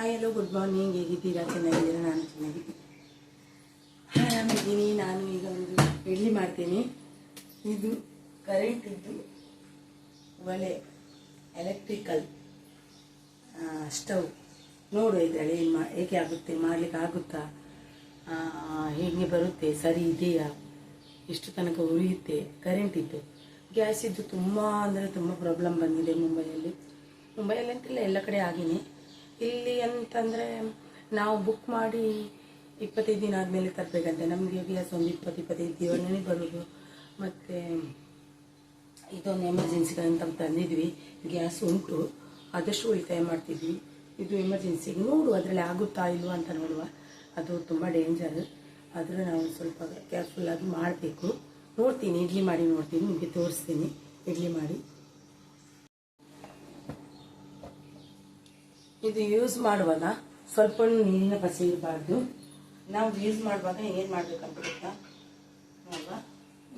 Hi hello good morning. ಹೇಗಿದ್ದೀರಾ? ಚೆನ್ನಾಗಿದ್ದೀರಾ? ನಾನು ಚೆನ್ನಾಗಿದ್ದೀನಿ, ಆರಾಮಿದ್ದೀನಿ. ನಾನು ಈಗ ಒಂದು ಇಡ್ಲಿ ಮಾಡ್ತೀನಿ. ಇದು ಕರೆಂಟ್ ಇದ್ದು ಒಲೆ, ಎಲೆಕ್ಟ್ರಿಕಲ್ ಸ್ಟವ್. ನೋಡು ಇದರಲ್ಲಿ ಹೇಗೆ ಆಗುತ್ತೆ, ಮಾಡಲಿಕ್ಕೆ ಆಗುತ್ತಾ, ಹೇಗೆ ಬರುತ್ತೆ, ಸರಿ ಇದೆಯಾ, ಎಷ್ಟು ತನಕ ಉರಿಯುತ್ತೆ. ಕರೆಂಟ್ ಇದ್ದು, ಗ್ಯಾಸ್ ಇದ್ದು ತುಂಬ ಅಂದರೆ ತುಂಬ ಪ್ರಾಬ್ಲಮ್ ಬಂದಿದೆ ಮುಂಬೈಯಲ್ಲಿ ಅಂತಿಲ್ಲ, ಎಲ್ಲ ಕಡೆ ಆಗಿನೇ. ಇಲ್ಲಿ ಅಂತಂದರೆ ನಾವು ಬುಕ್ ಮಾಡಿ 25 ದಿನ ಆದಮೇಲೆ ತರಬೇಕಂತೆ. ನಮಗೆ ಗ್ಯಾಸ್ ಒಂದು 25 ದಿನನೇ ಬರೋದು. ಮತ್ತು ಇದೊಂದು ಎಮರ್ಜೆನ್ಸಿಗೆ ಅಂತ ತಂದಿದ್ವಿ. ಗ್ಯಾಸ್ ಉಂಟು, ಆದಷ್ಟು ಉಳಿತಾಯ ಮಾಡ್ತಿದ್ವಿ. ಇದು ಎಮರ್ಜೆನ್ಸಿಗೆ ನೋಡುವ, ಅದರಲ್ಲಿ ಆಗುತ್ತಾ ಇಲ್ವಾ ಅಂತ ನೋಡುವ. ಅದು ತುಂಬ ಡೇಂಜರ್, ಆದರೆ ನಾವು ಸ್ವಲ್ಪ ಕೇರ್ಫುಲ್ಲಾಗಿ ಮಾಡಬೇಕು. ನೋಡ್ತೀನಿ, ಇಡ್ಲಿ ಮಾಡಿ ನೋಡ್ತೀನಿ, ನಿಮಗೆ ತೋರಿಸ್ತೀನಿ ಇಡ್ಲಿ ಮಾಡಿ. ಇದು ಯೂಸ್ ಮಾಡುವಾಗ ಸ್ವಲ್ಪ ನೀರಿನ ಪಸೆ ಇರಬಾರ್ದು. ನಾವು ಯೂಸ್ ಮಾಡುವಾಗ ಏನು ಮಾಡಬೇಕಂತ ಗೊತ್ತಾ? ಅಲ್ವಾ,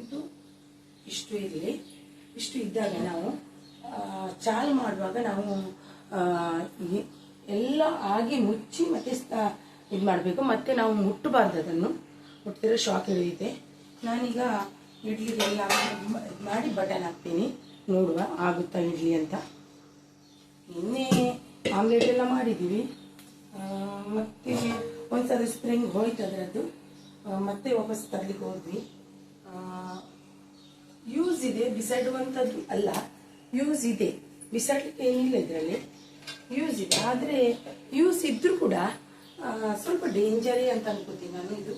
ಇದು ಇಷ್ಟು ಇರಲಿ. ಇಷ್ಟು ಇದ್ದಾಗ ನಾವು ಚಾಲು ಮಾಡುವಾಗ ನಾವು ಎಲ್ಲ ಆಗಿ ಮುಚ್ಚಿ ಮತ್ತೆ ಇದು ಮಾಡಬೇಕು. ಮತ್ತೆ ನಾವು ಮುಟ್ಟಬಾರ್ದು, ಅದನ್ನು ಮುಟ್ಟಿದ್ರೆ ಶಾಕ್ ಹಿಡಿಯುತ್ತೆ. ನಾನೀಗ ಇಡ್ಲಿಗೆಲ್ಲ ಮಾಡಿ ಬಟನ್ ಹಾಕ್ತೀನಿ, ನೋಡುವ ಆಗುತ್ತಾ ಇಡ್ಲಿ ಅಂತ. ಇನ್ನೇ ಆಮ್ಲೆಟ್ ಎಲ್ಲ ಮಾಡಿದ್ದೀವಿ. ಮತ್ತು ಒಂದ್ಸಲ ಸ್ಪ್ರಿಂಗ್ ಹೋಯ್ತು ಅದರದ್ದು, ಮತ್ತೆ ವಾಪಸ್ ತರಲಿಕ್ಕೆ ಹೋದ್ವಿ. ಯೂಸ್ ಇದೆ, ಬಿಸಾಡುವಂಥದ್ದು ಅಲ್ಲ, ಯೂಸ್ ಇದೆ, ಬಿಸಾಡಲಿಕ್ಕೆ ಏನಿಲ್ಲ ಇದರಲ್ಲಿ, ಯೂಸ್ ಇದೆ. ಆದರೆ ಯೂಸ್ ಇದ್ರೂ ಕೂಡ ಸ್ವಲ್ಪ ಡೇಂಜರೇ ಅಂತ ಅನ್ಕೋತೀನಿ ನಾನು. ಇದು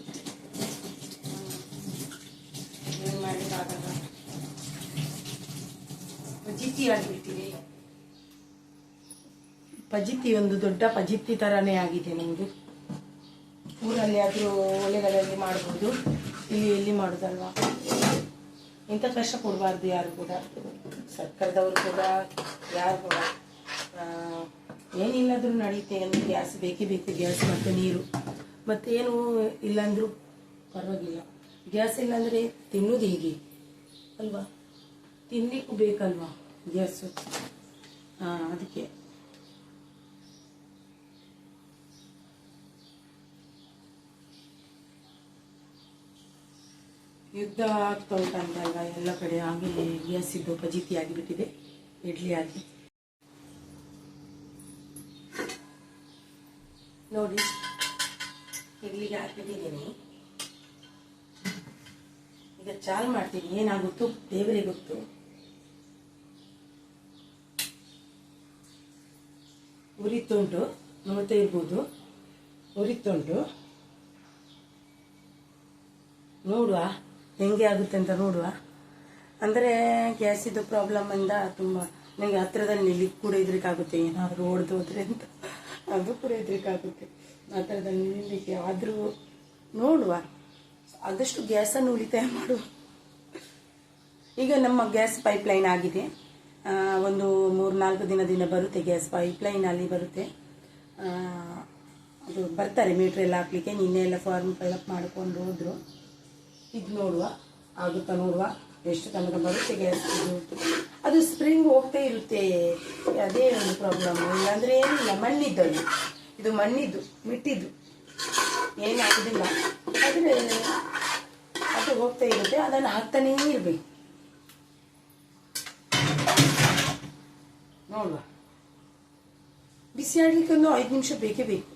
ಏನು ಮಾಡಲಿಕ್ಕಾಗಲ್ಲ, ಜಿತಿ ಆಗಿಬಿಟ್ಟಿದೆ. ಪಜಿತಿ ಒಂದು ದೊಡ್ಡ ಪಜಿತಿ ಥರನೇ ಆಗಿದೆ ನಮ್ಮದು. ಊರಲ್ಲಿ ಆದರೂ ಒಲೆಗಳಲ್ಲಿ ಮಾಡ್ಬೋದು, ಇಲ್ಲಿ ಮಾಡೋದಲ್ವಾ. ಇಂಥ ಕಷ್ಟ ಕೊಡಬಾರ್ದು ಯಾರು ಕೂಡ, ಸರ್ಕಾರದವರು ಕೂಡ ಯಾರು ಕೂಡ. ಏನಿಲ್ಲಾದರೂ ನಡೀತೆ ಅಂದರೆ ಗ್ಯಾಸ್ ಬೇಕೇ ಬೇಕು, ಗ್ಯಾಸ್ ಮತ್ತು ನೀರು. ಮತ್ತು ಏನು ಇಲ್ಲಾಂದರೂ ಪರವಾಗಿಲ್ಲ. ಗ್ಯಾಸ್ ಇಲ್ಲಾಂದರೆ ತಿನ್ನೋದು ಹೇಗೆ ಅಲ್ವಾ, ತಿನ್ನಲಿಕ್ಕೂ ಬೇಕಲ್ವಾ ಗ್ಯಾಸು. ಅದಕ್ಕೆ ಯುದ್ಧ ಆಗ್ತಾ ಉಂಟಂತಲ್ವ ಎಲ್ಲ ಕಡೆ. ಆಮೇಲೆ ಗ್ಯಾಸ್ ಇದ್ದು ಫಜೀತಿ ಆಗಿಬಿಟ್ಟಿದೆ ಇಡ್ಲಿ ಆಗಿ. ನೋಡಿ, ಇಡ್ಲಿಗೆ ಹಾಕಿಟ್ಟಿದ್ದೀನಿ. ಈಗ ಚಾಲು ಮಾಡ್ತೀನಿ, ಏನಾಗುತ್ತೋ ದೇವರೇ ಗೊತ್ತು. ಉರಿತುಂಟು, ನೋಡ್ತಾ ಇರ್ಬೋದು, ಉರಿತುಂಟು. ನೋಡುವ ಹೆಂಗೆ ಆಗುತ್ತೆ ಅಂತ ನೋಡುವ. ಅಂದರೆ ಗ್ಯಾಸಿದ್ದು ಪ್ರಾಬ್ಲಮ್ ಇಂದ ತುಂಬ ನನಗೆ ಹತ್ತಿರದಲ್ಲಿ ನಿಲ್ಲಿಕ್ಕೆ ಕೂಡ ಹೆದರಿಕಾಗುತ್ತೆ. ಏನಾದರೂ ಹೊಡೆದು ಹೋದ್ರೆ ಅಂತ ಅದು ಕೂಡ ಹೆದರಿಕಾಗುತ್ತೆ ಹತ್ತಿರದಲ್ಲಿ ನಿಲ್ಲಿಕ್ಕೆ. ಆದರೂ ನೋಡುವ, ಆದಷ್ಟು ಗ್ಯಾಸನ್ನು ಉಳಿತಾಯ ಮಾಡುವ. ಈಗ ನಮ್ಮ ಗ್ಯಾಸ್ ಪೈಪ್ಲೈನ್ ಆಗಿದೆ, ಒಂದು 3-4 ದಿನದಿಂದ ಬರುತ್ತೆ. ಗ್ಯಾಸ್ ಪೈಪ್ಲೈನಲ್ಲಿ ಬರುತ್ತೆ. ಅದು ಬರ್ತಾರೆ ಮೀಟ್ರ್ ಎಲ್ಲ ಹಾಕ್ಲಿಕ್ಕೆ. ನಿನ್ನೆ ಎಲ್ಲ ಫಾರ್ಮ್ ಫಿಲಪ್ ಮಾಡಿಕೊಂಡು ಹೋದರು. ಇದು ನೋಡುವ, ಆಗುತ್ತಾ ನೋಡುವ, ಎಷ್ಟು ತನಕ ಬರುತ್ತೆ ಗ್ಯಾಸ್. ಅದು ಸ್ಪ್ರಿಂಗ್ ಹೋಗ್ತಾ ಇರುತ್ತೆ, ಅದೇ ಒಂದು ಪ್ರಾಬ್ಲಮ್. ಇಲ್ಲಾಂದರೆ ಏನಿಲ್ಲ, ಮಣ್ಣಿದ್ದು ಅದು, ಇದು ಮಣ್ಣಿದ್ದು ಮಿಟ್ಟಿದ್ದು ಏನಾಗೋದಿಲ್ಲ. ಆದರೆ ಅದು ಹೋಗ್ತಾ ಇರುತ್ತೆ, ಅದನ್ನು ಹಾಕ್ತಾನೇ ಇರಬೇಕು. ನೋಡುವ, ಬಿಸಿ ಆಡಲಿಕ್ಕೆ ಒಂದು 5 ನಿಮಿಷ ಬೇಕೇ ಬೇಕು,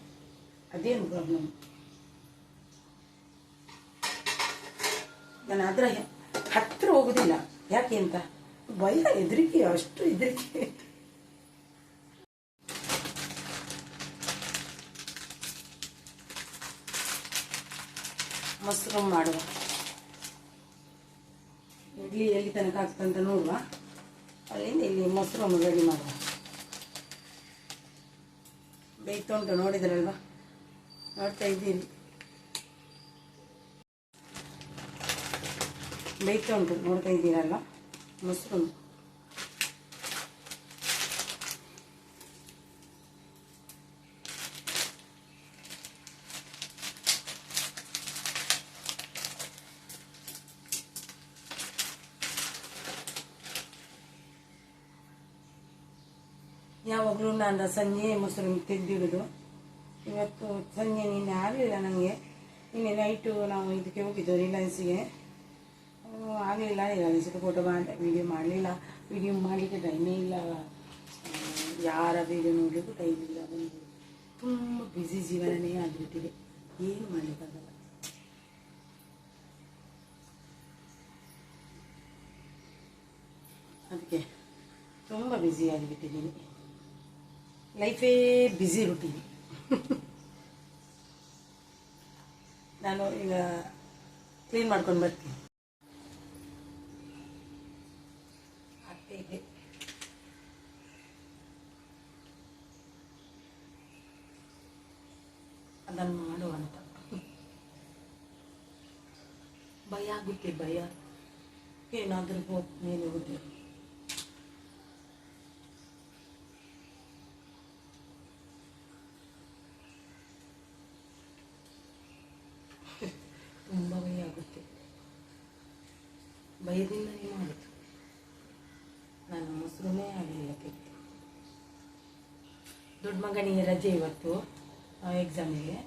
ಅದೇನು ಪ್ರಾಬ್ಲಮ್. ನಾನು ಅದರ ಹತ್ತಿರ ಹೋಗೋದಿಲ್ಲ. ಯಾಕೆ ಅಂತ ಭಯ, ಹೆದರಿಕೆ, ಅಷ್ಟು ಹೆದರಿಕೆ. ಮೊಸರು ಮಾಡುವ. ಇಡ್ಲಿ ಎಲ್ಲಿ ತನಕ ಆಗ್ತಂತ ನೋಡುವ, ಅಲ್ಲಿಂದ ಇಲ್ಲಿ ಮೊಸರು ರೆಡಿ ಮಾಡುವ. ಬೇಯ್ತುಂಟು, ನೋಡಿದ್ರಲ್ವಾ, ನೋಡ್ತಾ ಇದ್ದೀರಿ, ಬೇಯ್ತಾ ಉಂಟು, ನೋಡ್ತಾ ಇದ್ದೀರಲ್ಲ ಮೊಸರು. ಯಾವಾಗಲೂ ನಾನು ಸಂಜೆ ಮೊಸರು ತೆಗೆದಿಡೋದು. ಇವತ್ತು ಸಂಜೆ ನಿನ್ನೆ ಆಗಲಿಲ್ಲ ನನಗೆ. ನಿನ್ನೆ ನೈಟು ನಾವು ಇದಕ್ಕೆ ಹೋಗಿದ್ದು ರಿಲಯನ್ಸಿಗೆ. ಆಗಲಿಲ್ಲ, ರಿಲಯನ್ಸಿಗೆ ಫೋಟೋ ವೀಡಿಯೋ ಮಾಡಲಿಲ್ಲ. ವೀಡಿಯೋ ಮಾಡಲಿಕ್ಕೆ ಟೈಮೇ ಇಲ್ಲ. ಯಾರ ವೀಡಿಯೋ ನೋಡಲಿಕ್ಕೂ ಟೈಮ್ ಇಲ್ಲ. ಬಂದು ತುಂಬ ಬ್ಯುಸಿ ಜೀವನನೇ ಆಗಿಬಿಟ್ಟಿದೆ, ಏನು ಮಾಡಲಿಕ್ಕಾಗಲ್ಲ. ಅದಕ್ಕೆ ತುಂಬ ಬ್ಯುಸಿ ಆಗಿಬಿಟ್ಟಿದ್ದೀನಿ. ಲೈಫೇ ಬ್ಯುಸಿ ರುಟೀನ್. ನಾನು ಈಗ ಕ್ಲೀನ್ ಮಾಡ್ಕೊಂಡು ಬರ್ತೀನಿ. ಅತ್ತೆಗೆ ಅದನ್ನು ಮಾಡುವಂತ ಭಯ ಆಗುತ್ತೆ. ಭಯ ಏನಾದರೂ ಮೇಲೆ ಹೋದ್ರೆ ತುಂಬ ಭಯ ಆಗುತ್ತೆ. ಭಯದಿಂದನೇ ಮಾಡುದು. ನಾನು ಮೊಸರುನೇ ಆಗಲಿಲ್ಲ ತೆಗೆದು. ದೊಡ್ಡ ಮಗನಿಗೆ ರಜೆ ಇವತ್ತು ಎಕ್ಸಾಮಿಗೆ.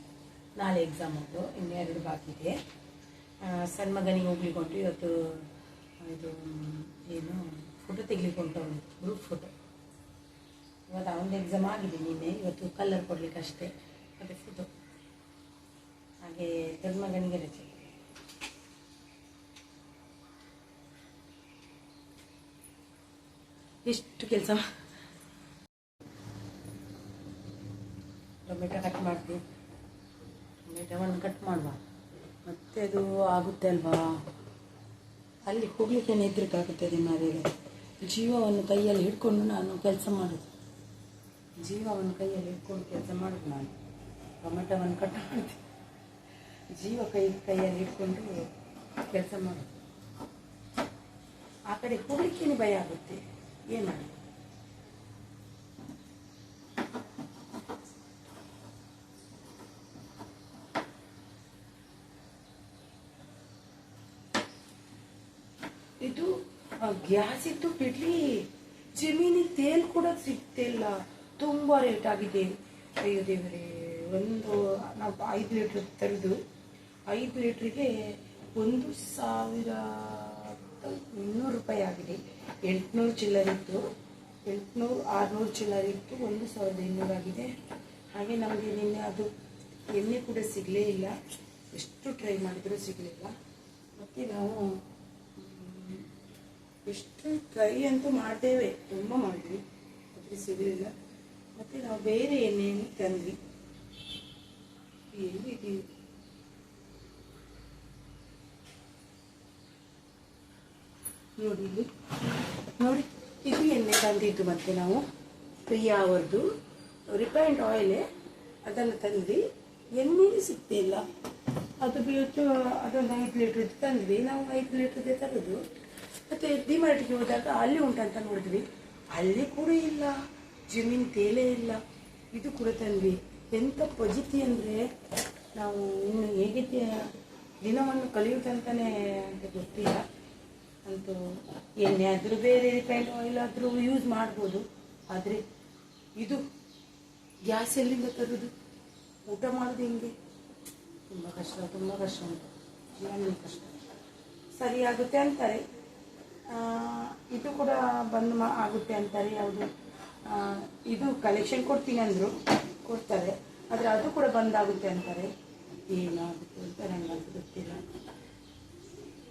ನಾಳೆ ಎಕ್ಸಾಮ್ ಉಂಟು, ಇನ್ನೆರಡು ಬಾಕಿ ಇದೆ. ಸಣ್ಣ ಮಗನಿಗೆ ಹೋಗ್ಲಿಕ್ಕೆ ಇವತ್ತು ಇದು ಏನು ಫೋಟೋ ತೆಗಿಲಿಕ್ಕೆ ಉಂಟು, ಅವನು ಗ್ರೂಪ್ ಫೋಟೋ. ಇವತ್ತು ಅವನದು ಎಕ್ಸಾಮ್ ಆಗಿದೆ ನಿನ್ನೆ. ಇವತ್ತು ಕಲರ್ ಕೊಡ್ಲಿಕ್ಕೆ ಅಷ್ಟೇ, ಮತ್ತು ಫೋಟೋ. ಹಾಗೆ ದೊಡ್ಡ ಮಗನಿಗೆ ರಜೆ. ಎಷ್ಟು ಕೆಲಸ. ಟೊಮೆಟೊ ಕಟ್ ಮಾಡ್ತೀವಿ. ಟೊಮೆಟೊವನ್ನು ಕಟ್ ಮಾಡುವ, ಮತ್ತೆ ಅದು ಆಗುತ್ತೆ ಅಲ್ವಾ. ಅಲ್ಲಿ ಹೋಗ್ಲಿಕ್ಕೆ ಹೆದರಿಕಾಗುತ್ತದೆ ಮಾರೇಲೆ. ಜೀವವನ್ನು ಕೈಯಲ್ಲಿ ಹಿಡ್ಕೊಂಡು ನಾನು ಕೆಲಸ ಮಾಡೋದು. ಜೀವವನ್ನು ಕೈಯಲ್ಲಿ ಹಿಡ್ಕೊಂಡು ಕೆಲಸ ಮಾಡೋದು ನಾನು. ಟೊಮೆಟೊವನ್ನು ಕಟ್ ಮಾಡ್ತೀನಿ, ಜೀವ ಕೈಯಲ್ಲಿ ಹಿಡ್ಕೊಂಡು ಕೆಲಸ ಮಾಡೋದು. ಆ ಕಡೆ ಹೋಗ್ಲಿಕ್ಕೇನೆ ಭಯ ಆಗುತ್ತೆ, ಏನು ಮಾಡಿ. ಇದು ಗ್ಯಾಸ್ ಇತ್ತು ಬಿಡ್ಲಿ, ಜಮೀನಿಗೆ ತೇಲ್ ಕೂಡ ಸಿಗ್ತಿಲ್ಲ. ತುಂಬ ರೇಟ್ ಆಗಿದೆ. ಅಯ್ಯೋ ದೇವರೇ. ನಾವು 5 ಲೀಟ್ರ್ ತರಿದು 5 ಲೀಟ್ರಿಗೆ 1,200 ರೂಪಾಯಿ ಆಗಿದೆ. 800 ಚಿಲ್ಲರ್ ಇತ್ತು, 600 ಚಿಲ್ಲರ್ ಇತ್ತು, 1,200 ಆಗಿದೆ. ಹಾಗೆ ನಮಗೆ ನಿನ್ನೆ ಅದು ಎಣ್ಣೆ ಕೂಡ ಸಿಗಲೇ ಇಲ್ಲ. ಎಷ್ಟು ಟ್ರೈ ಮಾಡಿದರೂ ಸಿಗಲಿಲ್ಲ. ಮತ್ತು ನಾವು ಎಷ್ಟು ಟ್ರೈ ಅಂತೂ ಮಾಡ್ತೇವೆ, ತುಂಬ ಮಾಡಿದ್ವಿ, ಆದರೆ ಸಿಗಲಿಲ್ಲ. ಮತ್ತು ನಾವು ಬೇರೆ ಎಣ್ಣೆಯನ್ನು ತಂದ್ವಿ. ಎಲ್ಲಿದ್ದೀವಿ ನೋಡಿ, ಇಲ್ಲಿ ನೋಡಿ, ಇದು ಎಣ್ಣೆ ತಂದಿದ್ದು. ಮತ್ತು ನಾವು ಪ್ರಿಯಾ ಅವರದು ರಿಫೈನ್ಡ್ ಆಯಿಲೇ, ಅದನ್ನು ತಂದ್ವಿ. ಎಣ್ಣೆ ಸಿಗ್ತಿಲ್ಲ. ಅದು ಬಿಟ್ಟು ಅದೊಂದು 5 ಲೀಟ್ರದ್ದು ತಂದ್ವಿ. ನಾವು 5 ಲೀಟ್ರದ್ದೇ ತರೋದು. ಮತ್ತು ಡಿಮಾರ್ಟ್ಗೆ ಹೋದಾಗ ಅಲ್ಲಿ ಉಂಟಂತ ನೋಡಿದ್ವಿ, ಅಲ್ಲಿ ಕೂಡ ಇಲ್ಲ. ಜಮೀನು ತೇಲೇ ಇಲ್ಲ. ಇದು ಕೂಡ ತಂದ್ವಿ. ಎಂಥ ಪಜಿತಿ ಅಂದರೆ ನಾವು ಇನ್ನು ಹೇಗೆ ದಿನವನ್ನು ಕಲಿಯುವುದಂತಲೇ ಅಂತ ಗೊತ್ತಿಲ್ಲ. ಅಂತೂ ಎಣ್ಣೆ ಆದರೂ ಬೇರೆ ರಿಫೈನ್ಡ್ ಆಯಿಲ್ ಆದರೂ ಯೂಸ್ ಮಾಡ್ಬೋದು. ಆದರೆ ಇದು ಗ್ಯಾಸ್ ಎಲ್ಲಿಂದ ತರೋದು, ಊಟ ಮಾಡೋದು ಹೆಂಗೆ? ತುಂಬ ಕಷ್ಟ, ತುಂಬ ಕಷ್ಟ ಉಂಟು. ಜೀವನ ಕಷ್ಟ. ಸರಿ ಆಗುತ್ತೆ ಅಂತಾರೆ. ಇದು ಕೂಡ ಬಂದ್ ಆಗುತ್ತೆ ಅಂತಾರೆ. ಯಾವುದು ಇದು ಕಲೆಕ್ಷನ್ ಕೊಡ್ತೀನಿ ಅಂದರು, ಕೊಡ್ತಾರೆ. ಆದರೆ ಅದು ಕೂಡ ಬಂದಾಗುತ್ತೆ ಅಂತಾರೆ. ಏನಾಗುತ್ತೆ ಅಂತ ನನಗಂತೂ ಗೊತ್ತಿಲ್ಲ.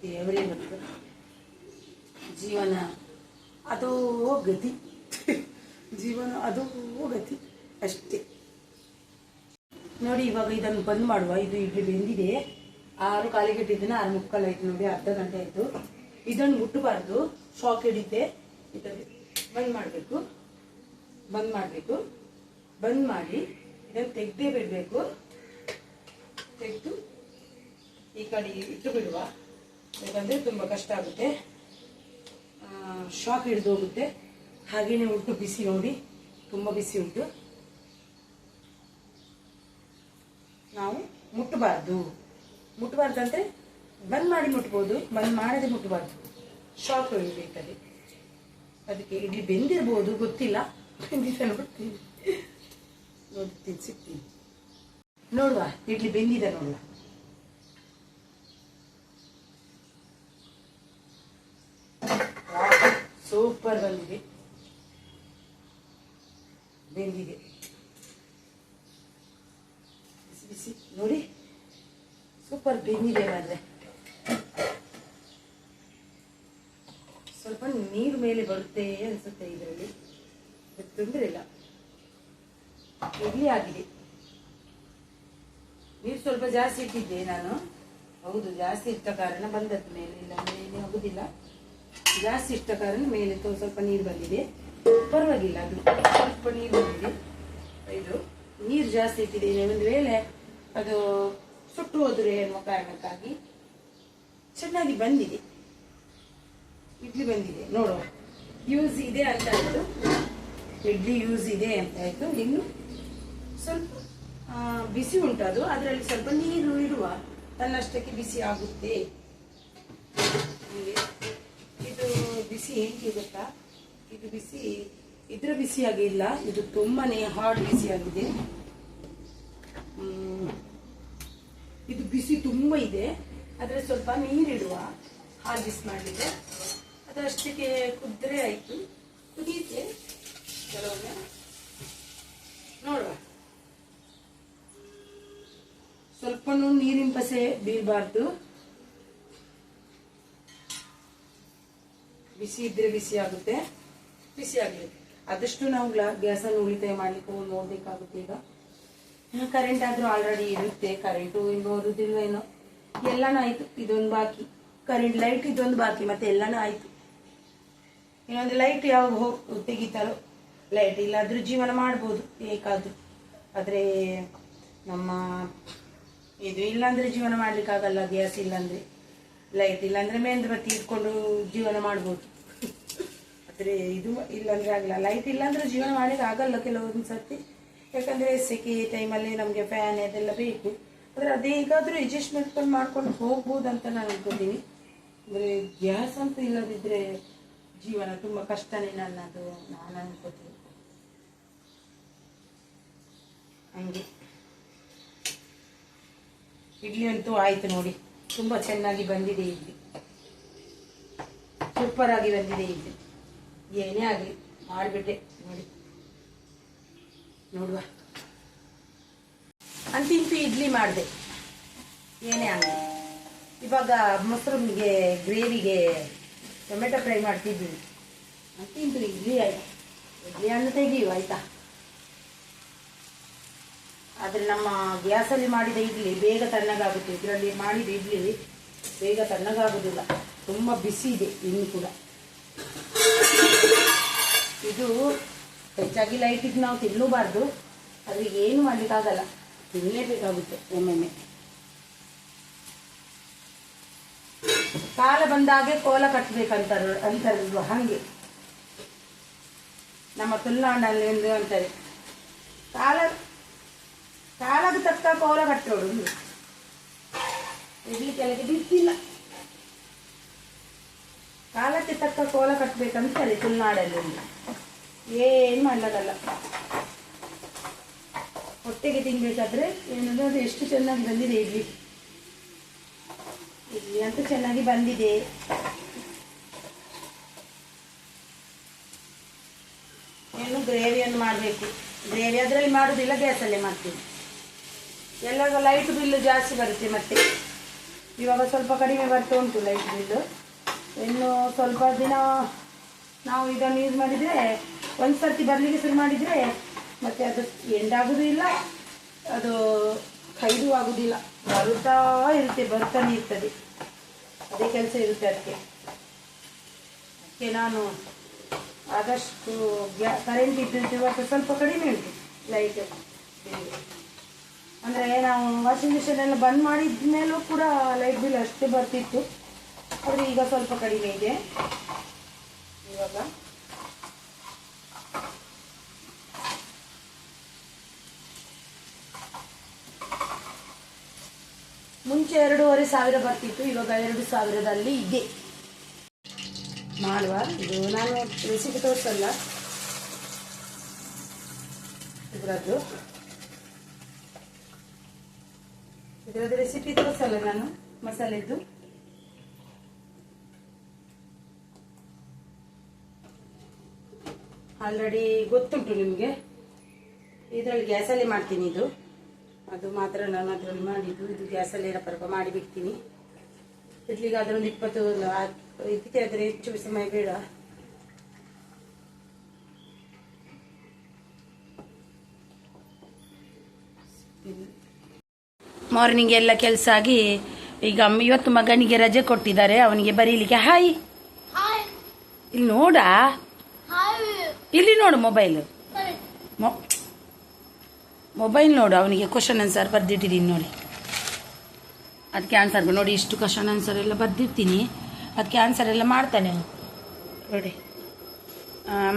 ದೇವರೇ ಗೊತ್ತು. ಜೀವನ ಅದು ಗತಿ. ಜೀವನ ಅದು ಗತಿ ಅಷ್ಟೇ. ನೋಡಿ, ಇವಾಗ ಇದನ್ನು ಬಂದ್ ಮಾಡುವ. ಇದು ಇಡ್ಲಿ ಬೆಂದಿದೆ. 6 ಕಾಲಿಗೆ ಇಟ್ಟಿದ್ದೇನೆ, 6 ಮುಕ್ಕಾಲು ಆಯ್ತು ನೋಡಿ, ಅರ್ಧ ಗಂಟೆ ಆಯಿತು. ಇದನ್ನು ಮುಟ್ಟಬಾರ್ದು, ಶಾಕ್ ಹಿಡಿತೆ. ಇದನ್ನು ಬಂದ್ ಮಾಡಬೇಕು. ಬಂದ್ ಮಾಡಿ ಇದನ್ನು ತೆಗೆದೇ ಬಿಡಬೇಕು. ತೆಗೆದು ಈ ಕಡೆ ಇಟ್ಟು ಬಿಡುವ, ಯಾಕಂದರೆ ತುಂಬ ಕಷ್ಟ ಆಗುತ್ತೆ. ಶಾಕ್ ಹಿಡಿದು ಹೋಗುತ್ತೆ. ಹಾಗೇನೆ ಉಂಟು ಬಿಸಿ, ನೋಡಿ ತುಂಬ ಬಿಸಿ ಉಂಟು. ನಾವು ಮುಟ್ಟಬಾರ್ದು ಅಂದರೆ ಬಂದ್ ಮಾಡಿ ಮುಟ್ಬೋದು, ಬಂದ್ ಮಾಡದೆ ಮುಟ್ಟಬಾರ್ದು. ಶಾಕ್ ಹೊಡಿಬೇಕಾದ್ರೆ ಅದಕ್ಕೆ. ಇಡ್ಲಿ ಬೆಂದಿರ್ಬೋದು, ಗೊತ್ತಿಲ್ಲ. ಬೆಂದಿದೆ ನೋಡ್ತೀನಿ, ಸಿಗ್ತೀನಿ. ನೋಡುವ ಇಡ್ಲಿ ಬೆಂದಿದೆ ನೋಡುವ. ಸೂಪರ್ ಬಂದಿದೆ, ಬೆಂದಿದೆ, ಬಿಸಿ ಬಿಸಿ ನೋಡಿ, ಸೂಪರ್ ಬೆಂದಿದೆ. ಮಾದ್ರೆ ಸ್ವಲ್ಪ ನೀರು ಮೇಲೆ ಬರುತ್ತೆ ಅನ್ಸುತ್ತೆ, ಇದರಲ್ಲಿ ತೊಂದರೆ ಇಲ್ಲ. ಇಡ್ಲಿ ಆಗಿದೆ. ನೀರು ಸ್ವಲ್ಪ ಜಾಸ್ತಿ ಇಟ್ಟಿದ್ದೆ ನಾನು, ಹೌದು ಜಾಸ್ತಿ ಇಟ್ಟ ಕಾರಣ ಬಂದದ್ದು ಮೇಲೆ, ಇಲ್ಲಾಂದ್ರೆ ಏನು ಆಗುದಿಲ್ಲ. ಜಾಸ್ತಿ ಇಟ್ಟ ಕಾರಣ ಮೇಲೆ ಸ್ವಲ್ಪ ನೀರು ಬಂದಿದೆ, ಪರವಾಗಿಲ್ಲ. ಅದು ಸ್ವಲ್ಪ ನೀರು ಬಂದಿದೆ. ಇದು ನೀರು ಜಾಸ್ತಿ ಇಟ್ಟಿದ್ದೇನೆ, ಒಂದು ವೇಳೆ ಅದು ಸುಟ್ಟು ಹೋದ್ರೆ ಎನ್ನುವ ಕಾರಣಕ್ಕಾಗಿ ಚೆನ್ನಾಗಿ ಬಂದಿದೆ, ಇಡ್ಲಿ ಬಂದಿದೆ. ನೋಡುವ, ಯೂಸ್ ಇದೆ ಅಂತ ಆಯ್ತು, ಇಡ್ಲಿ ಯೂಸ್ ಇದೆ ಅಂತ ಆಯ್ತು. ಇನ್ನು ಸ್ವಲ್ಪ ಬಿಸಿ ಉಂಟದು, ಅದರಲ್ಲಿ ಸ್ವಲ್ಪ ನೀರು ಇಡುವ, ತನ್ನಷ್ಟಕ್ಕೆ ಬಿಸಿ ಆಗುತ್ತೆ. ಇದು ಬಿಸಿ ఏంటి ಗೊತ್ತಾ, ಇದು ಬಿಸಿ ಇದ್ರ ಬಿಸಿಯಾಗಿ ಇಲ್ಲ, ಇದು ತುಂಬಾನೇ ಹಾರ್ಡ್ ಬಿಸಿಯಾಗಿದೆ. ಇದು ಬಿಸಿ ತುಂಬಾ ಇದೆ, ಅದ್ರ ಸ್ವಲ್ಪ ನೀರಿಡುವ, ಹಾಲು ಬಿಸಿ ಮಾಡಲಿಕ್ಕೆ. ಅದರಷ್ಟಕ್ಕೆ ಕುದ್ರೆ ಆಯ್ತು, ಕುದಿಯುತ್ತೆ ಕೆಲವೊಮ್ಮೆ. ನೋಡುವ, ಸ್ವಲ್ಪನೂ ನೀರಿನ ಪಸೆ ಬೀಳಬಾರ್ದು, ಬಿಸಿ ಇದ್ರೆ ಬಿಸಿ ಆಗುತ್ತೆ, ಬಿಸಿ ಆಗಲಿ. ಆದಷ್ಟು ನಾವು ಗ್ಯಾಸನ್ನು ಉಳಿತಾಯ ಮಾಡ್ಲಿಕ್ಕೆ ನೋಡ್ಬೇಕಾಗುತ್ತೆ. ಈಗ ಕರೆಂಟ್ ಆದ್ರೂ ಆಲ್ರೆಡಿ ಇರುತ್ತೆ, ಕರೆಂಟು ಇನ್ನು ಬರುದಿಲ್ವ ಏನೋ, ಎಲ್ಲಾನು ಆಯ್ತು. ಇದೊಂದು ಬಾಕಿ, ಕರೆಂಟ್ ಲೈಟ್ ಇದೊಂದು ಬಾಕಿ, ಮತ್ತೆ ಎಲ್ಲಾನು ಆಯ್ತು. ಇನ್ನೊಂದು ಲೈಟ್ ಯಾವಾಗ ತೆಗಿತಾರೋ, ಲೈಟ್ ಇಲ್ಲಾದ್ರೂ ಜೀವನ ಮಾಡ್ಬೋದು ಬೇಕಾದ್ರೂ, ಆದ್ರೆ ನಮ್ಮ ಇದು ಇಲ್ಲಾಂದ್ರೆ ಜೀವನ ಮಾಡ್ಲಿಕ್ಕೆ ಆಗಲ್ಲ. ಗ್ಯಾಸ್ ಇಲ್ಲಾಂದ್ರೆ, ಲೈಟ್ ಇಲ್ಲಾಂದ್ರೆ ಮೇಂದ್ಬತ್ತಿ ಇಟ್ಕೊಂಡು ಜೀವನ ಮಾಡ್ಬೋದು, ಆದ್ರೆ ಇದು ಇಲ್ಲಾಂದ್ರೆ ಆಗಲ್ಲ. ಲೈಟ್ ಇಲ್ಲಾಂದ್ರೆ ಜೀವನ ಮಾಡ್ಲಿಕ್ಕೆ ಆಗಲ್ಲ ಕೆಲವೊಂದು ಸರ್ತಿ, ಯಾಕಂದ್ರೆ ಸೆಕೆ ಟೈಮಲ್ಲಿ ನಮಗೆ ಫ್ಯಾನ್ ಅದೆಲ್ಲ ಬೇಕು. ಆದ್ರೆ ಅದೇ ಹೇಗಾದ್ರೂ ಅಡ್ಜಸ್ಟ್ಮೆಂಟ್ ಮಾಡ್ಕೊಂಡು ಹೋಗ್ಬೋದು ಅಂತ ನಾನು ಅನ್ಕೋತೀನಿ. ಅಂದ್ರೆ ಗ್ಯಾಸ್ ಅಂತ ಇಲ್ಲದಿದ್ರೆ ಜೀವನ ತುಂಬಾ ಕಷ್ಟನೇ ನನ್ನದು, ನಾನು ಅನ್ಕೋತೀನಿ. ಹಂಗೆ ಇಡ್ಲಿ ಅಂತೂ ಆಯ್ತು ನೋಡಿ, ತುಂಬಾ ಚೆನ್ನಾಗಿ ಬಂದಿದೆ ಇಡ್ಲಿ, ಸೂಪರ್ ಆಗಿ ಬಂದಿದೆ ಇಡ್ಲಿ. ಏನೇ ಆಗಲಿ ಮಾಡಿಬಿಟ್ಟೆ ನೋಡಿ, ನೋಡುವ. ಅಂತಿಂತೂ ಇಡ್ಲಿ ಮಾಡಿದೆ, ಏನೇ ಆಗಲಿ. ಇವಾಗ ಮೊಸರಿಗೆ ಗ್ರೇವಿಗೆ ಟೊಮೆಟೊ ಫ್ರೈ ಮಾಡ್ತಿದ್ವಿ, ಅಂತಿಂತೂ ಇಡ್ಲಿ ಆಯ್ತು. ಇಡ್ಲಿ ಹಣ್ಣು ತೆಗಿಯುವ ಆಯ್ತಾ. ಆದರೆ ನಮ್ಮ ಗ್ಯಾಸಲ್ಲಿ ಮಾಡಿದ ಇಡ್ಲಿ ಬೇಗ ತಣ್ಣಗಾಗುತ್ತೆ, ಇದರಲ್ಲಿ ಮಾಡಿದ ಇಡ್ಲಿ ಬೇಗ ತಣ್ಣಗಾಗುವುದಿಲ್ಲ, ತುಂಬ ಬಿಸಿ ಇದೆ ಇನ್ನು ಕೂಡ. ಇದು ಹೆಚ್ಚಾಗಿ ಲೈಟ್ ಇದ್ದು ನಾವು ತಿನ್ನಬಾರ್ದು, ಆದರೆ ಏನು ಮಾಡಲಿಕ್ಕಾಗಲ್ಲ, ತಿನ್ನಲೇಬೇಕಾಗುತ್ತೆ ಒಮ್ಮೊಮ್ಮೆ. ಕಾಲ ಬಂದಾಗೆ ಕೋಲ ಅಂತಾರಲ್ವ, ಹಾಗೆ ನಮ್ಮ ತುಳುನಾಡಿನಲ್ಲಿ ಒಂದು ಅಂತಾರೆ, ಕಾಲದ ತಕ್ಕ ಕೋಲ ಕಟ್ಟೋಡು. ಇಡ್ಲಿ ಕೆಳಗೆ ಬಿದ್ದಿಲ್ಲ, ಕಾಲಕ್ಕೆ ತಕ್ಕ ಕೋಲ ಕಟ್ಟಬೇಕಂತಾರೆ ತುಳುನಾಡಲ್ಲಿ. ಏನು ಮಾಡ್ಲಾಗಲ್ಲ, ಹೊಟ್ಟೆಗೆ ತಿನ್ಬೇಕಾದ್ರೆ ಏನಂದ್ರೆ ಅದು ಎಷ್ಟು ಚೆನ್ನಾಗಿ ಬಂದಿದೆ ಇಡ್ಲಿ. ಇಡ್ಲಿ ಅಂತೂ ಚೆನ್ನಾಗಿ ಬಂದಿದೆ. ಏನು ಗ್ರೇವಿಯನ್ನು ಮಾಡಬೇಕು, ಗ್ರೇವಿ ಅದರಲ್ಲಿ ಮಾಡೋದಿಲ್ಲ, ಗ್ಯಾಸಲ್ಲೇ ಮಾಡ್ತೀನಿ. ಎಲ್ಲಾಗ ಲೈಟ್ ಬಿಲ್ಲು ಜಾಸ್ತಿ ಬರುತ್ತೆ, ಮತ್ತೆ ಇವಾಗ ಸ್ವಲ್ಪ ಕಡಿಮೆ ಬರ್ತಾ ಉಂಟು ಲೈಟ್ ಬಿಲ್ಲು. ಇನ್ನು ಸ್ವಲ್ಪ ದಿನ ನಾವು ಇದನ್ನು ಯೂಸ್ ಮಾಡಿದರೆ, ಒಂದು ಸರ್ತಿ ಬರಲಿಕ್ಕೆ ಶುರು ಮಾಡಿದರೆ ಮತ್ತೆ ಅದು ಎಂಡಾಗೋದು ಇಲ್ಲ, ಅದು ಕೈದು ಆಗೋದಿಲ್ಲ, ಬರ್ತಾನೆ ಇರ್ತದೆ, ಅದೇ ಕೆಲಸ ಇರುತ್ತೆ. ಅದಕ್ಕೆ ನಾನು ಆದಷ್ಟು ಕರೆಂಟ್ ಇದ್ದಿದ್ದು ಇವತ್ತು ಸ್ವಲ್ಪ ಕಡಿಮೆ ಉಂಟು ಲೈಟ್. ಅಂದರೆ ನಾವು ವಾಷಿಂಗ್ ಮಿಷಿನ್ ಎಲ್ಲ ಬಂದ್ ಮಾಡಿದ ಮೇಲೂ ಕೂಡ ಲೈಟ್ ಬಿಲ್ ಅಷ್ಟೇ ಬರ್ತಿತ್ತು, ಆದರೆ ಈಗ ಸ್ವಲ್ಪ ಕಡಿಮೆ ಇದೆ. ಇವಾಗ ಮುಂಚೆ 2,500 ಬರ್ತಿತ್ತು, ಇವಾಗ 2,000ದಲ್ಲಿ ಇದೆ. ಮಾಡುವ, ಇದು ನಾನು ರೆಸಿಪಿ ತೋರಿಸಲ್ಲ ಇದರದ್ದು. ಇದರದ್ದು ರೆಸಿಪಿ ತೋರಿಸಲ್ಲ ನಾನು ಮಸಾಲೆದ್ದು. ಆಲ್ರೆಡಿ ಗೊತ್ತುಂಟು ನಿಮಗೆ. ಇದರಲ್ಲಿ ಗ್ಯಾಸಲ್ಲಿ ಮಾಡ್ತೀನಿ. ಇದು ಅದು ಮಾತ್ರ ನಾನು ಅದರಲ್ಲಿ ಮಾಡಿದ್ದು. ಇದು ಗ್ಯಾಸಲ್ಲಿ ರಪ್ಪ ಮಾಡಿಬಿಡ್ತೀನಿ. ಇಡ್ಲಿಗೆ ಅದರೊಂದು 20 ಇದಕ್ಕೆ ಆದರೆ ಹೆಚ್ಚು ಸಮಯ ಬೇಡ. ಮಾರ್ನಿಂಗ್ ಎಲ್ಲ ಕೆಲಸ ಆಗಿ ಈಗ ಇವತ್ತು ಮಗನಿಗೆ ರಜೆ ಕೊಟ್ಟಿದ್ದಾರೆ. ಅವನಿಗೆ ಬರೀಲಿಕ್ಕೆ ಹಾಯ್ ಇಲ್ಲಿ ನೋಡ, ಇಲ್ಲಿ ನೋಡು ಮೊಬೈಲ್ ನೋಡು. ಅವನಿಗೆ ಕ್ವಶನ್ ಆನ್ಸರ್ ಬರ್ದಿಟ್ಟಿದ್ದೀನಿ ನೋಡಿ. ಅದಕ್ಕೆ ಆನ್ಸರ್ ನೋಡಿ, ಇಷ್ಟು ಕ್ವಶನ್ ಆನ್ಸರ್ ಎಲ್ಲ ಬರ್ದಿರ್ತೀನಿ. ಅದಕ್ಕೆ ಆನ್ಸರ್ ಎಲ್ಲ ಮಾಡ್ತಾನೆ ನೋಡಿ.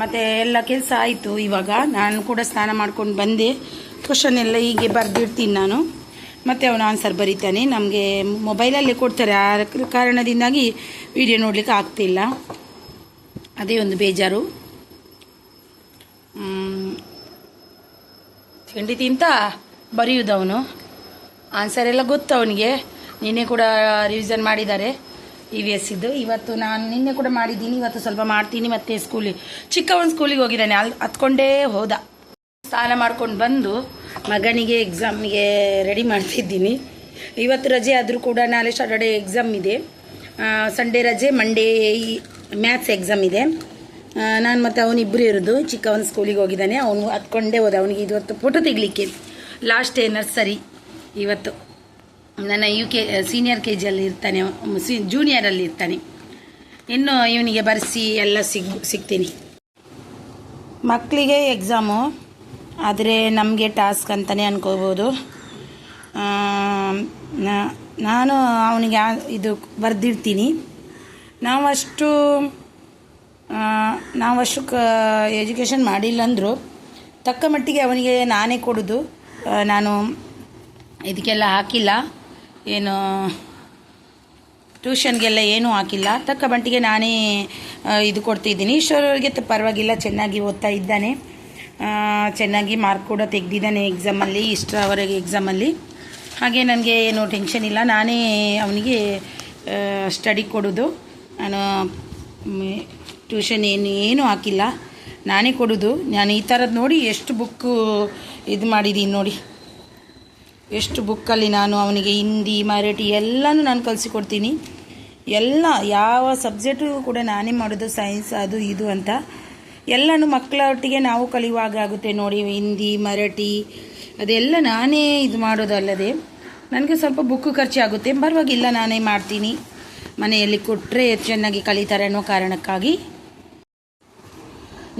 ಮತ್ತು ಎಲ್ಲ ಕೆಲಸ ಆಯಿತು. ಇವಾಗ ನಾನು ಕೂಡ ಸ್ನಾನ ಮಾಡ್ಕೊಂಡು ಬಂದೆ. ಕ್ವಶನ್ ಎಲ್ಲ ಹೀಗೆ ಬರ್ದಿರ್ತೀನಿ ನಾನು. ಮತ್ತು ಅವನು ಆನ್ಸರ್ ಬರೀತಾನೆ. ನಮಗೆ ಮೊಬೈಲಲ್ಲೇ ಕೊಡ್ತಾರೆ, ಆ ಕಾರಣದಿಂದಾಗಿ ವಿಡಿಯೋ ನೋಡಲಿಕ್ಕೆ ಆಗ್ತಿಲ್ಲ. ಅದೇ ಒಂದು ಬೇಜಾರು. ಖಂಡಿತ ಬರೆಯುವುದು ಅವನು. ಆನ್ಸರ್ ಎಲ್ಲ ಗೊತ್ತು ಅವನಿಗೆ. ನಿನ್ನೆ ಕೂಡ ರಿವಿಷನ್ ಮಾಡಿದ್ದಾರೆ EVS ಇದ್ದು. ಇವತ್ತು ನಾನು ನಿನ್ನೆ ಕೂಡ ಮಾಡಿದ್ದೀನಿ, ಇವತ್ತು ಸ್ವಲ್ಪ ಮಾಡ್ತೀನಿ. ಮತ್ತು ಚಿಕ್ಕವನ ಸ್ಕೂಲಿಗೆ ಹೋಗಿದ್ದಾನೆ, ಅಲ್ಲಿ ಹತ್ಕೊಂಡೇ ಹೋದ. ಸ್ನಾನ ಮಾಡ್ಕೊಂಡು ಬಂದು ಮಗನಿಗೆ ಎಕ್ಸಾಮಿಗೆ ರೆಡಿ ಮಾಡ್ತಿದ್ದೀನಿ. ಇವತ್ತು ರಜೆ ಆದರೂ ಕೂಡ ನಾಳೆ ಸಾಟರ್ಡೆ ಎಕ್ಸಾಮ್ ಇದೆ. ಸಂಡೇ ರಜೆ, ಮಂಡೇ ಮ್ಯಾಥ್ಸ್ ಎಕ್ಸಾಮ್ ಇದೆ. ನಾನು ಮತ್ತು ಅವನಿಬ್ಬರು ಇರೋದು. ಚಿಕ್ಕವನ ಸ್ಕೂಲಿಗೆ ಹೋಗಿದ್ದಾನೆ, ಅವನು ಹತ್ಕೊಂಡೇ ಹೋದ. ಅವನಿಗೆ ಇವತ್ತು ಫೋಟೋ ತೆಗಲಿಕ್ಕೆ ಲಾಸ್ಟ್ ಡೇ ನರ್ಸರಿ. ಇವತ್ತು ನನ್ನ ಸೀನಿಯರ್ KGಯಲ್ಲಿ ಇರ್ತಾನೆ, ಜೂನಿಯರಲ್ಲಿ ಇರ್ತಾನೆ. ಇನ್ನು ಇವನಿಗೆ ಬರೆಸಿ ಎಲ್ಲ ಸಿಗ್ತೀನಿ. ಮಕ್ಕಳಿಗೆ ಎಕ್ಸಾಮು ಆದರೆ ನಮಗೆ ಟಾಸ್ಕ್ ಅಂತಲೇ ಅನ್ಕೋಬೋದು. ನಾನು ಅವನಿಗೆ ಇದು ಬರೆದಿರ್ತೀನಿ. ನಾವಷ್ಟು ಎಜುಕೇಷನ್ ಮಾಡಿಲ್ಲ ಅಂದರೂ ತಕ್ಕ ಮಟ್ಟಿಗೆ ಅವನಿಗೆ ನಾನೇ ಕೊಡೋದು. ನಾನು ಇದಕ್ಕೆಲ್ಲ ಹಾಕಿಲ್ಲ, ಏನು ಟ್ಯೂಷನ್ಗೆಲ್ಲ ಏನೂ ಹಾಕಿಲ್ಲ. ತಕ್ಕ ಮಟ್ಟಿಗೆ ನಾನೇ ಇದು ಕೊಡ್ತಿದ್ದೀನಿ. ಈಶ್ವರವ್ರಿಗೆ ಪರವಾಗಿಲ್ಲ, ಚೆನ್ನಾಗಿ ಓದ್ತಾ ಇದ್ದಾನೆ. ಚೆನ್ನಾಗಿ ಮಾರ್ಕ್ ಕೂಡ ತೆಗೆದಿದ್ದಾನೆ ಎಕ್ಸಾಮಲ್ಲಿ, ಇಷ್ಟರವರೆಗೆ ಎಕ್ಸಾಮಲ್ಲಿ. ಹಾಗೆ ನನಗೆ ಏನೂ ಟೆನ್ಷನ್ ಇಲ್ಲ. ನಾನೇ ಅವನಿಗೆ ಸ್ಟಡಿ ಕೊಡೋದು. ನಾನು ಟ್ಯೂಷನ್ ಏನೂ ಹಾಕಿಲ್ಲ, ನಾನೇ ಕೊಡೋದು. ನಾನು ಈ ಥರದ್ದು ನೋಡಿ ಎಷ್ಟು ಬುಕ್ಕು ಇದು ಮಾಡಿದ್ದೀನಿ ನೋಡಿ. ಎಷ್ಟು ಬುಕ್ಕಲ್ಲಿ ನಾನು ಅವನಿಗೆ ಹಿಂದಿ, ಮರಾಠಿ ಎಲ್ಲನೂ ನಾನು ಕಲಿಸಿಕೊಡ್ತೀನಿ. ಎಲ್ಲ ಯಾವ ಸಬ್ಜೆಕ್ಟು ಕೂಡ ನಾನೇ ಮಾಡೋದು. ಸೈನ್ಸ್ ಅದು ಇದು ಅಂತ ಎಲ್ಲನೂ ಮಕ್ಕಳ ಒಟ್ಟಿಗೆ ನಾವು ಕಲಿಯುವಾಗ ಆಗುತ್ತೆ ನೋಡಿ. ಹಿಂದಿ, ಮರಾಠಿ ಅದೆಲ್ಲ ನಾನೇ ಇದು ಮಾಡೋದಲ್ಲದೆ ನನಗೆ ಸ್ವಲ್ಪ ಬುಕ್ಕು ಖರ್ಚಾಗುತ್ತೆ. ಪರವಾಗಿಲ್ಲ, ನಾನೇ ಮಾಡ್ತೀನಿ. ಮನೆಯಲ್ಲಿ ಕೊಟ್ಟರೆ ಚೆನ್ನಾಗಿ ಕಲಿತಾರೆ ಅನ್ನೋ ಕಾರಣಕ್ಕಾಗಿ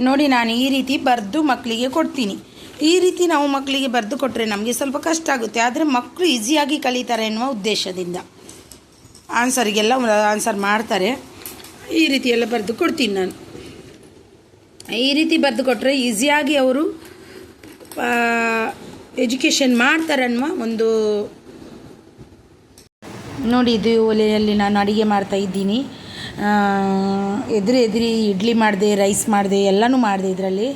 ನೋಡಿ ನಾನು ಈ ರೀತಿ ಬರೆದು ಮಕ್ಕಳಿಗೆ ಕೊಡ್ತೀನಿ. ಈ ರೀತಿ ನಾವು ಮಕ್ಕಳಿಗೆ ಬರೆದು ಕೊಟ್ಟರೆ ನಮಗೆ ಸ್ವಲ್ಪ ಕಷ್ಟ ಆಗುತ್ತೆ, ಆದರೆ ಮಕ್ಕಳು ಈಸಿಯಾಗಿ ಕಲಿತಾರೆ ಎನ್ನುವ ಉದ್ದೇಶದಿಂದ ಆನ್ಸರಿಗೆಲ್ಲ ಆನ್ಸರ್ ಮಾಡ್ತಾರೆ. ಈ ರೀತಿ ಎಲ್ಲ ಬರೆದು ಕೊಡ್ತೀನಿ ನಾನು. ಈ ರೀತಿ ಬರೆದು ಕೊಟ್ಟರೆ ಈಸಿಯಾಗಿ ಅವರು ಎಜುಕೇಷನ್ ಮಾಡ್ತಾರೆ ಅನ್ನುವ ಒಂದು ನೋಡಿ. ಇದು ಒಲೆಯಲ್ಲಿ ನಾನು ಅಡುಗೆ ಮಾಡ್ತಾಯಿದ್ದೀನಿ. ಎದುರಿ ಇಡ್ಲಿ ಮಾಡಿದೆ, ರೈಸ್ ಮಾಡಿದೆ, ಎಲ್ಲನೂ ಮಾಡಿದೆ ಇದರಲ್ಲಿ.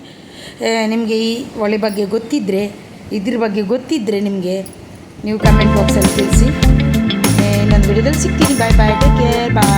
ನಿಮಗೆ ಈ ಒಲೆ ಬಗ್ಗೆ ಗೊತ್ತಿದ್ದರೆ, ಇದ್ರ ಬಗ್ಗೆ ಗೊತ್ತಿದ್ದರೆ ನಿಮಗೆ ನೀವು ಕಮೆಂಟ್ ಬಾಕ್ಸಲ್ಲಿ ತಿಳಿಸಿ. ಇನ್ನೊಂದು ವಿಡಿಯೋದಲ್ಲಿ ಸಿಗ್ತೀನಿ. ಬಾಯ್ ಬಾಯ್, ಟೇಕ್ ಕೇರ್, ಬಾಯ್.